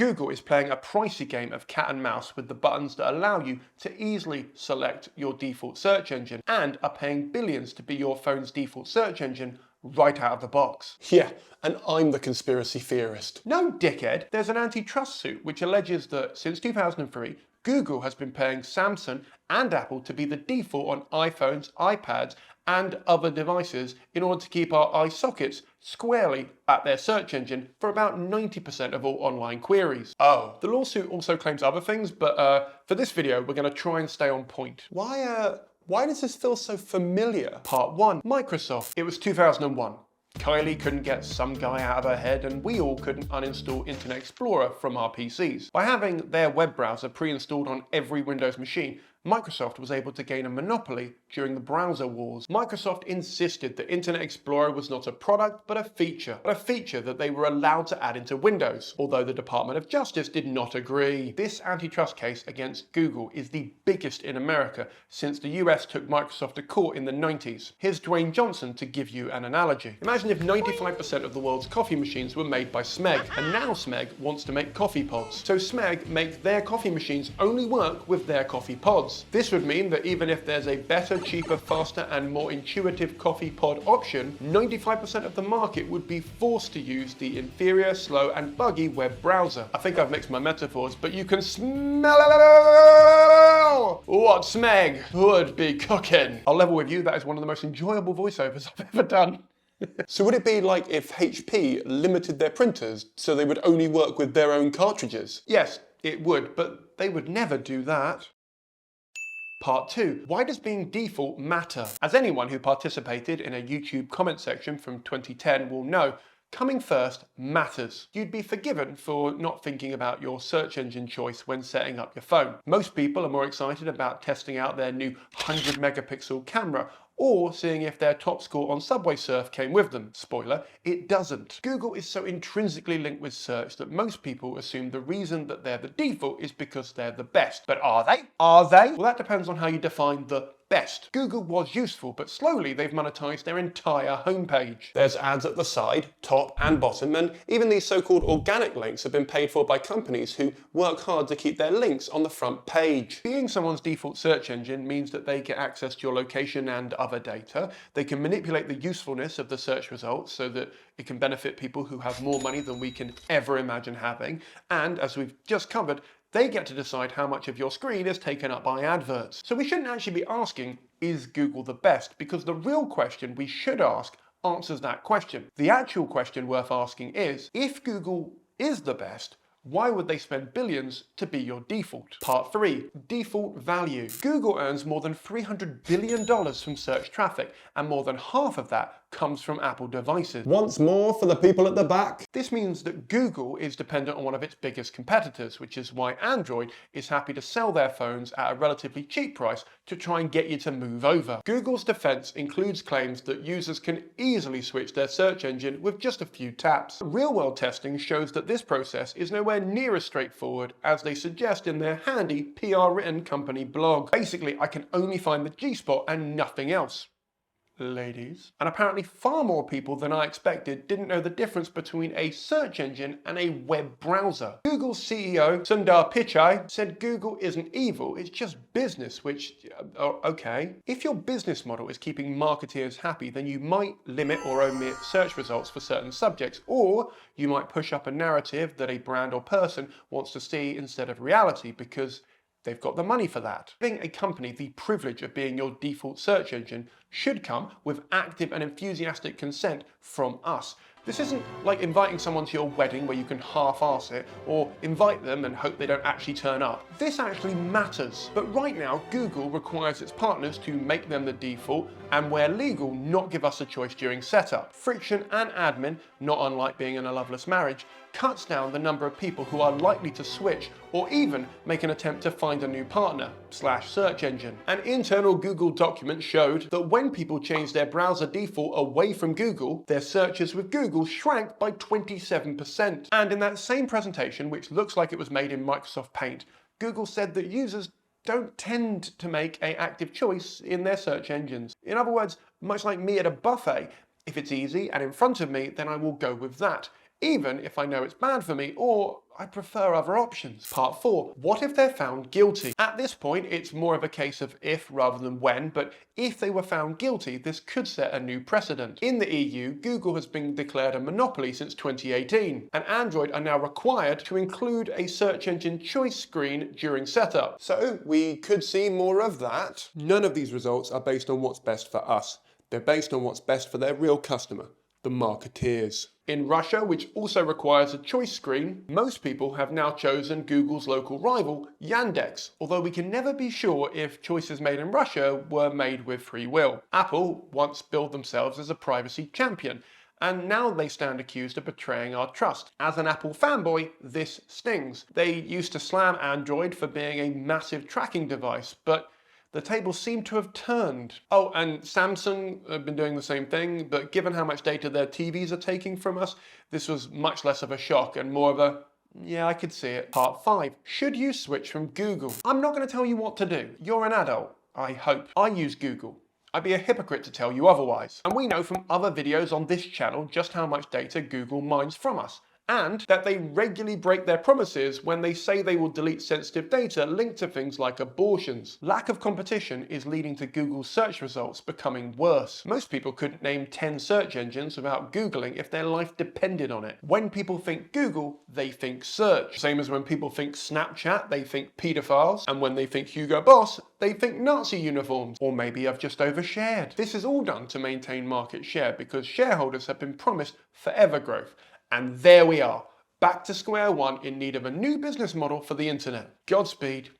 Google is playing a pricey game of cat and mouse with the buttons that allow you to easily select your default search engine and are paying billions to be your phone's default search engine right out of the box. Yeah, and I'm the conspiracy theorist. No, dickhead. There's an antitrust suit which alleges that since 2003, Google has been paying Samsung and Apple to be the default on iPhones, iPads, and other devices in order to keep our eye sockets squarely at their search engine for about 90% of all online queries. Oh. The lawsuit also claims other things, but for this video, we're going to try and stay on point. Why does this feel so familiar? Part 1. Microsoft. It was 2001. Kylie couldn't get some guy out of her head, and we all couldn't uninstall Internet Explorer from our PCs. By having their web browser pre-installed on every Windows machine, Microsoft was able to gain a monopoly during the browser wars. Microsoft insisted that Internet Explorer was not a product, but a feature that they were allowed to add into Windows, although the Department of Justice did not agree. This antitrust case against Google is the biggest in America since the US took Microsoft to court in the 90s. Here's Dwayne Johnson to give you an analogy. Imagine if 95% of the world's coffee machines were made by Smeg, and now Smeg wants to make coffee pods. So Smeg makes their coffee machines only work with their coffee pods. This would mean that even if there's a better, cheaper, faster, and more intuitive coffee pod option, 95% of the market would be forced to use the inferior, slow, and buggy web browser. I think I've mixed my metaphors, but you can smell what Smeg would be cooking. I'll level with you, that is one of the most enjoyable voiceovers I've ever done. So would it be like if HP limited their printers so they would only work with their own cartridges? Yes, it would, but they would never do that. Part 2. Why does being default matter? As anyone who participated in a YouTube comment section from 2010 will know, coming first matters. You'd be forgiven for not thinking about your search engine choice when setting up your phone. Most people are more excited about testing out their new 100 megapixel camera or seeing if their top score on Subway Surf came with them. Spoiler, it doesn't. Google is so intrinsically linked with search that most people assume the reason that they're the default is because they're the best. But are they? Are they? Well, that depends on how you define the best. Google was useful, but slowly they've monetized their entire homepage. There's ads at the side, top and bottom, and even these so-called organic links have been paid for by companies who work hard to keep their links on the front page. Being someone's default search engine means that they get access to your location and other data. They can manipulate the usefulness of the search results so that it can benefit people who have more money than we can ever imagine having. And as we've just covered, they get to decide how much of your screen is taken up by adverts. So we shouldn't actually be asking, is Google the best? Because the real question we should ask answers that question. The actual question worth asking is, if Google is the best, why would they spend billions to be your default? Part 3. Default value. Google earns more than $300 billion from search traffic, and more than half of that comes from Apple devices. Once more for the people at the back. This means that Google is dependent on one of its biggest competitors, which is why Android is happy to sell their phones at a relatively cheap price to try and get you to move over. Google's defense includes claims that users can easily switch their search engine with just a few taps. Real-world testing shows that this process is nowhere near as straightforward as they suggest in their handy PR-written company blog. Basically, I can only find the G-spot and nothing else. Ladies. And apparently far more people than I expected didn't know the difference between a search engine and a web browser. Google's CEO, Sundar Pichai, said Google isn't evil, it's just business, which, okay. If your business model is keeping marketeers happy, then you might limit or omit search results for certain subjects, or you might push up a narrative that a brand or person wants to see instead of reality because they've got the money for that. Giving a company the privilege of being your default search engine should come with active and enthusiastic consent from us. This isn't like inviting someone to your wedding where you can half-arse it, or invite them and hope they don't actually turn up. This actually matters. But right now, Google requires its partners to make them the default, and where legal, not give us a choice during setup. Friction and admin, not unlike being in a loveless marriage, cuts down the number of people who are likely to switch or even make an attempt to find a new partner / search engine. An internal Google document showed that when people changed their browser default away from Google, their searches with Google shrank by 27%. And in that same presentation, which looks like it was made in Microsoft Paint, Google said that users don't tend to make an active choice in their search engines. In other words, much like me at a buffet, if it's easy and in front of me, then I will go with that. even if I know it's bad for me or I prefer other options. Part 4. What if they're found guilty? At this point, it's more of a case of if rather than when, but if they were found guilty, this could set a new precedent. In the EU, Google has been declared a monopoly since 2018, and Android are now required to include a search engine choice screen during setup. So we could see more of that. None of these results are based on what's best for us. They're based on what's best for their real customer, the marketeers. In Russia, which also requires a choice screen, most people have now chosen Google's local rival, Yandex, although we can never be sure if choices made in Russia were made with free will. Apple once billed themselves as a privacy champion, and now they stand accused of betraying our trust. As an Apple fanboy, this stings. They used to slam Android for being a massive tracking device, but the tables seem to have turned. Oh, and Samsung have been doing the same thing, but given how much data their TVs are taking from us, this was much less of a shock and more of a, yeah, I could see it. Part 5. Should you switch from Google? I'm not going to tell you what to do. You're an adult, I hope. I use Google. I'd be a hypocrite to tell you otherwise. And we know from other videos on this channel just how much data Google mines from us, and that they regularly break their promises when they say they will delete sensitive data linked to things like abortions. Lack of competition is leading to Google's search results becoming worse. Most people couldn't name 10 search engines without Googling if their life depended on it. When people think Google, they think search. Same as when people think Snapchat, they think pedophiles, and when they think Hugo Boss, they think Nazi uniforms. Or maybe I've just overshared. This is all done to maintain market share because shareholders have been promised forever growth. And there we are, back to square one in need of a new business model for the internet. Godspeed.